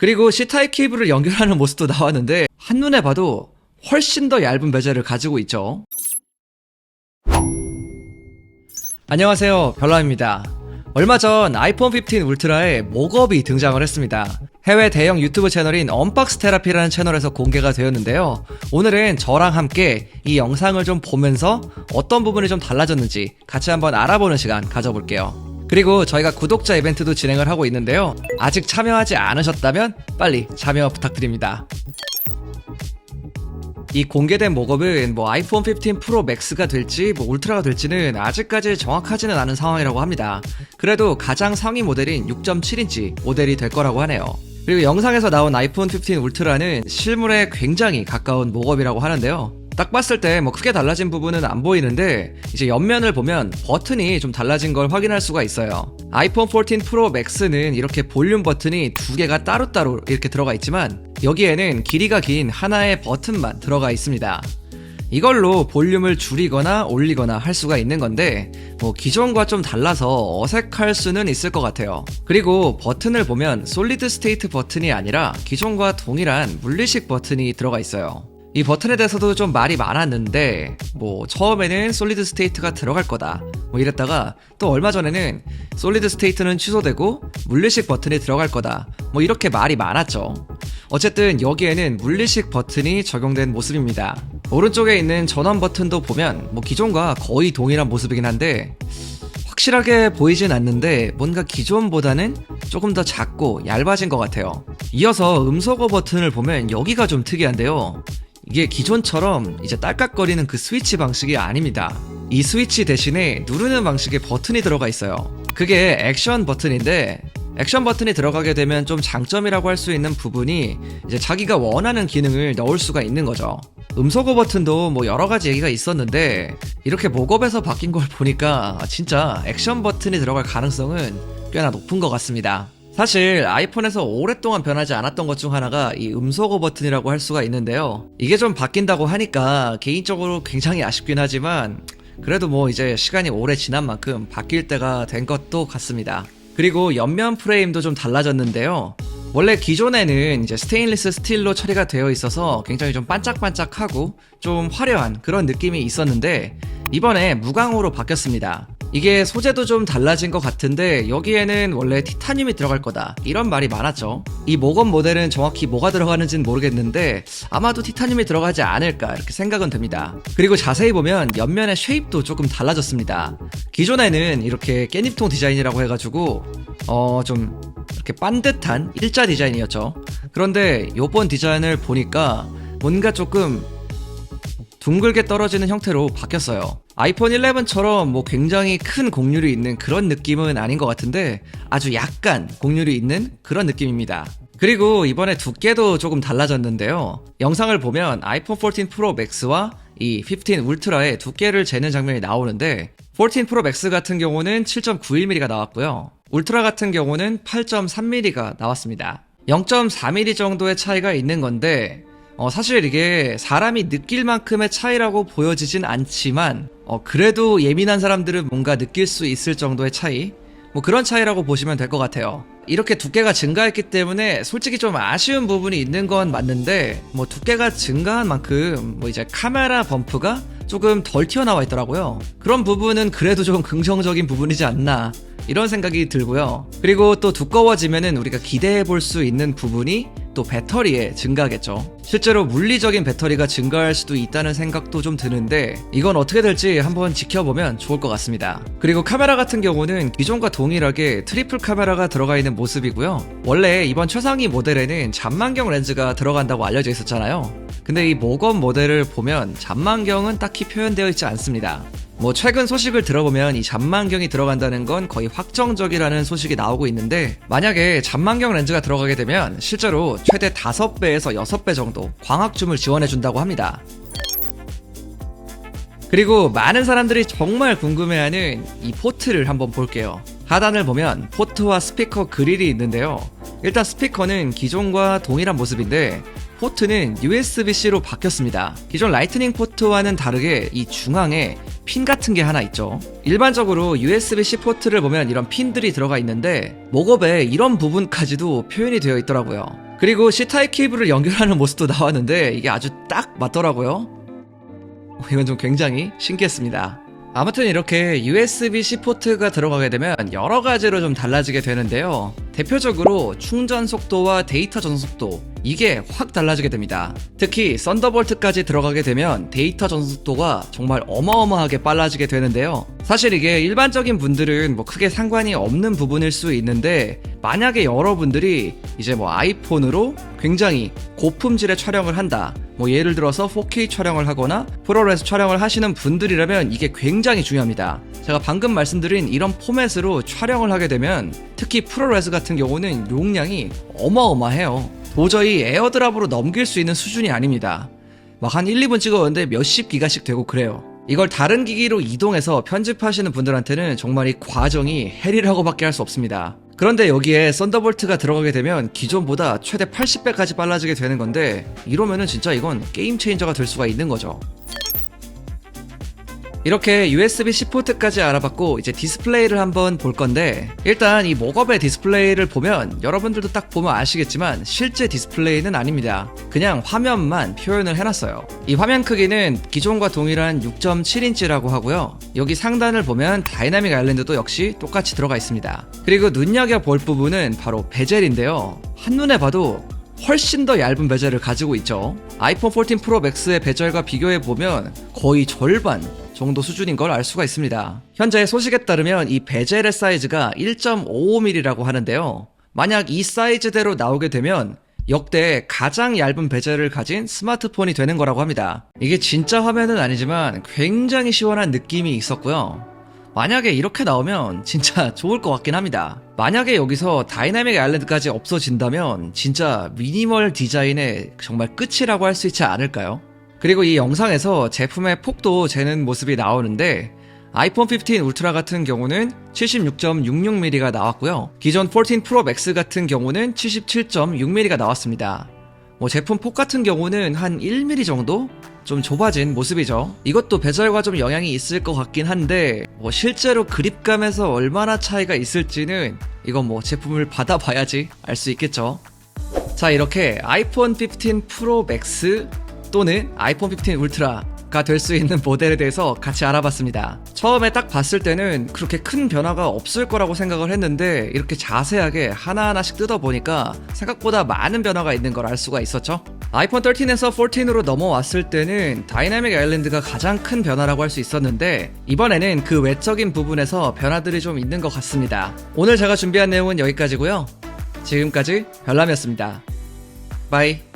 그리고 C타입 케이블을 연결하는 모습도 나왔는데 한눈에 봐도 훨씬 더 얇은 베젤을 가지고 있죠. 안녕하세요, 별남입니다. 얼마 전 아이폰 15 울트라에 목업이 등장을 했습니다. 해외 대형 유튜브 채널인 언박스 테라피라는 채널에서 공개가 되었는데요. 오늘은 저랑 함께 이 영상을 좀 보면서 어떤 부분이 좀 달라졌는지 같이 한번 알아보는 시간 가져볼게요. 그리고 저희가 구독자 이벤트도 진행을 하고 있는데요. 아직 참여하지 않으셨다면 빨리 참여 부탁드립니다. 이 공개된 목업은 아이폰 15 프로 맥스가 될지 울트라가 될지는 아직까지 정확하지는 않은 상황이라고 합니다. 그래도 가장 상위 모델인 6.7인치 모델이 될 거라고 하네요. 그리고 영상에서 나온 아이폰 15 울트라는 실물에 굉장히 가까운 목업이라고 하는데요. 딱 봤을 때 크게 달라진 부분은 안 보이는데 이제 옆면을 보면 버튼이 좀 달라진 걸 확인할 수가 있어요. 아이폰 14 프로 맥스는 이렇게 볼륨 버튼이 두 개가 따로따로 이렇게 들어가 있지만 여기에는 길이가 긴 하나의 버튼만 들어가 있습니다. 이걸로 볼륨을 줄이거나 올리거나 할 수가 있는 건데 기존과 좀 달라서 어색할 수는 있을 것 같아요. 그리고 버튼을 보면 솔리드 스테이트 버튼이 아니라 기존과 동일한 물리식 버튼이 들어가 있어요. 이 버튼에 대해서도 좀 말이 많았는데 처음에는 솔리드 스테이트가 들어갈 거다 이랬다가 또 얼마 전에는 솔리드 스테이트는 취소되고 물리식 버튼이 들어갈 거다 이렇게 말이 많았죠. 어쨌든 여기에는 물리식 버튼이 적용된 모습입니다. 오른쪽에 있는 전원 버튼도 보면 기존과 거의 동일한 모습이긴 한데 확실하게 보이진 않는데 뭔가 기존보다는 조금 더 작고 얇아진 것 같아요. 이어서 음소거 버튼을 보면 여기가 좀 특이한데요. 이게 기존처럼 이제 딸깍거리는 그 스위치 방식이 아닙니다. 이 스위치 대신에 누르는 방식의 버튼이 들어가 있어요. 그게 액션 버튼인데 액션 버튼이 들어가게 되면 좀 장점이라고 할 수 있는 부분이 이제 자기가 원하는 기능을 넣을 수가 있는 거죠. 음소거 버튼도 여러 가지 얘기가 있었는데 이렇게 목업에서 바뀐 걸 보니까 진짜 액션 버튼이 들어갈 가능성은 꽤나 높은 것 같습니다. 사실 아이폰에서 오랫동안 변하지 않았던 것 중 하나가 이 음소거 버튼이라고 할 수가 있는데요. 이게 좀 바뀐다고 하니까 개인적으로 굉장히 아쉽긴 하지만 그래도 이제 시간이 오래 지난 만큼 바뀔 때가 된 것도 같습니다. 그리고 옆면 프레임도 좀 달라졌는데요. 원래 기존에는 이제 스테인리스 스틸로 처리가 되어 있어서 굉장히 좀 반짝반짝하고 좀 화려한 그런 느낌이 있었는데 이번에 무광으로 바뀌었습니다. 이게 소재도 좀 달라진 것 같은데 여기에는 원래 티타늄이 들어갈 거다 이런 말이 많았죠. 이 목업 모델은 정확히 뭐가 들어가는지는 모르겠는데 아마도 티타늄이 들어가지 않을까 이렇게 생각은 됩니다. 그리고 자세히 보면 옆면의 쉐입도 조금 달라졌습니다. 기존에는 이렇게 깻잎통 디자인이라고 해가지고 좀 이렇게 반듯한 일자 디자인이었죠. 그런데 요번 디자인을 보니까 뭔가 조금 둥글게 떨어지는 형태로 바뀌었어요. 아이폰 11처럼 굉장히 큰 곡률이 있는 그런 느낌은 아닌 것 같은데 아주 약간 곡률이 있는 그런 느낌입니다. 그리고 이번에 두께도 조금 달라졌는데요. 영상을 보면 아이폰 14 프로 맥스와 이 15 울트라의 두께를 재는 장면이 나오는데 14 프로 맥스 같은 경우는 7.91mm가 나왔고요. 울트라 같은 경우는 8.3mm가 나왔습니다. 0.4mm 정도의 차이가 있는 건데 사실 이게 사람이 느낄 만큼의 차이라고 보여지진 않지만 그래도 예민한 사람들은 뭔가 느낄 수 있을 정도의 차이 그런 차이라고 보시면 될 것 같아요. 이렇게 두께가 증가했기 때문에 솔직히 좀 아쉬운 부분이 있는 건 맞는데 두께가 증가한 만큼 이제 카메라 범프가 조금 덜 튀어나와 있더라고요. 그런 부분은 그래도 좀 긍정적인 부분이지 않나 이런 생각이 들고요. 그리고 또 두꺼워지면은 우리가 기대해 볼 수 있는 부분이 또 배터리의 증가겠죠. 실제로 물리적인 배터리가 증가할 수도 있다는 생각도 좀 드는데 이건 어떻게 될지 한번 지켜보면 좋을 것 같습니다. 그리고 카메라 같은 경우는 기존과 동일하게 트리플 카메라가 들어가 있는 모습이고요. 원래 이번 최상위 모델에는 잔망경 렌즈가 들어간다고 알려져 있었잖아요. 근데 이 목업 모델을 보면 잔망경은 딱히 표현되어 있지 않습니다. 최근 소식을 들어보면 이 잔망경이 들어간다는 건 거의 확정적이라는 소식이 나오고 있는데 만약에 잔망경 렌즈가 들어가게 되면 실제로 최대 5배에서 6배 정도 광학줌을 지원해준다고 합니다. 그리고 많은 사람들이 정말 궁금해하는 이 포트를 한번 볼게요. 하단을 보면 포트와 스피커 그릴이 있는데요. 일단 스피커는 기존과 동일한 모습인데 포트는 USB-C로 바뀌었습니다. 기존 라이트닝 포트와는 다르게 이 중앙에 핀 같은 게 하나 있죠. 일반적으로 USB-C 포트를 보면 이런 핀들이 들어가 있는데 목업에 이런 부분까지도 표현이 되어 있더라고요. 그리고 C타입 케이블을 연결하는 모습도 나왔는데 이게 아주 딱 맞더라고요. 이건 좀 굉장히 신기했습니다. 아무튼 이렇게 USB-C 포트가 들어가게 되면 여러 가지로 좀 달라지게 되는데요. 대표적으로 충전 속도와 데이터 전송 속도, 이게 확 달라지게 됩니다. 특히 썬더볼트까지 들어가게 되면 데이터 전송 속도가 정말 어마어마하게 빨라지게 되는데요. 사실 이게 일반적인 분들은 뭐 크게 상관이 없는 부분일 수 있는데, 만약에 여러분들이 이제 뭐 아이폰으로 굉장히 고품질의 촬영을 한다, 뭐 예를 들어서 4K 촬영을 하거나 프로레스 촬영을 하시는 분들이라면 이게 굉장히 중요합니다. 제가 방금 말씀드린 이런 포맷으로 촬영을 하게 되면 특히 프로레스 같은 경우는 용량이 어마어마해요. 도저히 에어드랍으로 넘길 수 있는 수준이 아닙니다. 막 한 1, 2분 찍었는데 몇십 기가씩 되고 그래요. 이걸 다른 기기로 이동해서 편집하시는 분들한테는 정말 이 과정이 헬이라고 밖에 할 수 없습니다. 그런데 여기에 썬더볼트가 들어가게 되면 기존보다 최대 80배까지 빨라지게 되는 건데, 이러면은 진짜 이건 게임 체인저가 될 수가 있는 거죠. 이렇게 USB-C 포트까지 알아봤고, 이제 디스플레이를 한번 볼 건데, 일단 이 목업의 디스플레이를 보면 여러분들도 딱 보면 아시겠지만 실제 디스플레이는 아닙니다. 그냥 화면만 표현을 해놨어요. 이 화면 크기는 기존과 동일한 6.7인치라고 하고요. 여기 상단을 보면 다이나믹 아일랜드도 역시 똑같이 들어가 있습니다. 그리고 눈여겨볼 부분은 바로 베젤인데요. 한눈에 봐도 훨씬 더 얇은 베젤을 가지고 있죠. 아이폰 14 프로 맥스의 베젤과 비교해보면 거의 절반 정도 수준인 걸 알 수가 있습니다. 현재 소식에 따르면 이 베젤의 사이즈가 1.55mm라고 하는데요. 만약 이 사이즈대로 나오게 되면 역대 가장 얇은 베젤을 가진 스마트폰이 되는 거라고 합니다. 이게 진짜 화면은 아니지만 굉장히 시원한 느낌이 있었고요. 만약에 이렇게 나오면 진짜 좋을 것 같긴 합니다. 만약에 여기서 다이나믹 아일랜드까지 없어진다면 진짜 미니멀 디자인의 정말 끝이라고 할 수 있지 않을까요? 그리고 이 영상에서 제품의 폭도 재는 모습이 나오는데, 아이폰 15 울트라 같은 경우는 76.66mm가 나왔고요. 기존 14 프로 맥스 같은 경우는 77.6mm가 나왔습니다. 뭐 제품 폭 같은 경우는 한 1mm 정도? 좀 좁아진 모습이죠. 이것도 베젤과 좀 영향이 있을 것 같긴 한데, 뭐 실제로 그립감에서 얼마나 차이가 있을지는 이건 뭐 제품을 받아봐야지 알 수 있겠죠. 자, 이렇게 아이폰 15 프로 맥스 또는 아이폰 15 울트라가 될 수 있는 모델에 대해서 같이 알아봤습니다. 처음에 딱 봤을 때는 그렇게 큰 변화가 없을 거라고 생각을 했는데, 이렇게 자세하게 하나하나씩 뜯어보니까 생각보다 많은 변화가 있는 걸 알 수가 있었죠. 아이폰 13에서 14으로 넘어왔을 때는 다이나믹 아일랜드가 가장 큰 변화라고 할 수 있었는데, 이번에는 그 외적인 부분에서 변화들이 좀 있는 것 같습니다. 오늘 제가 준비한 내용은 여기까지고요. 지금까지 별남이었습니다. 바이.